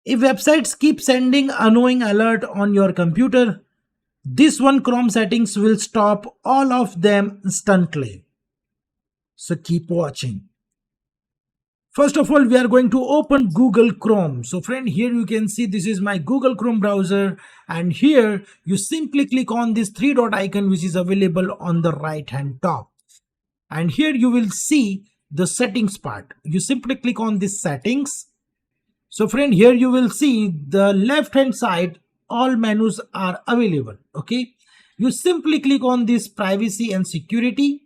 If websites keep sending annoying alert on your computer, this one Chrome settings will stop all of them instantly. So keep watching. First of all, we are going to open Google Chrome. So friend, here you can see this is my Google Chrome browser, and here you simply click on this three dot icon which is available on the right hand top. And here you will see the settings part. You simply click on this settings. So friend, here you will see the left hand side, all menus are available. Okay. You simply click on this privacy and security.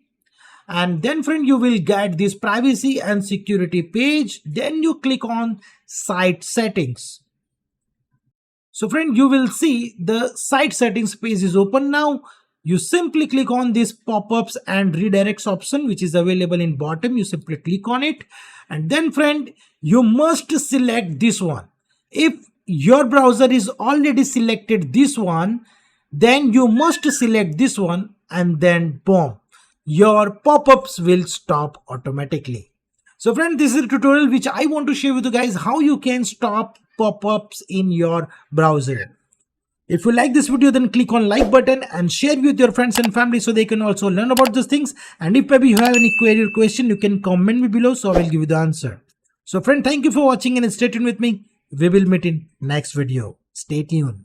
And then friend, you will get this privacy and security page. Then you click on site settings. So friend, you will see the site settings page is open now. You simply click on this pop-ups and redirects option which is available in bottom. You simply click on it, and then friend, you must select this one. If your browser is already selected this one, then you must select this one, and then boom, your pop-ups will stop automatically. So friend, this is a tutorial which I want to share with you guys how you can stop pop-ups in your browser. If you like this video, then click on like button and share with your friends and family so they can also learn about these things. And if maybe you have any query or question, you can comment me below, so I will give you the answer. So friend, thank you for watching and stay tuned with me. We will meet in next video. Stay tuned.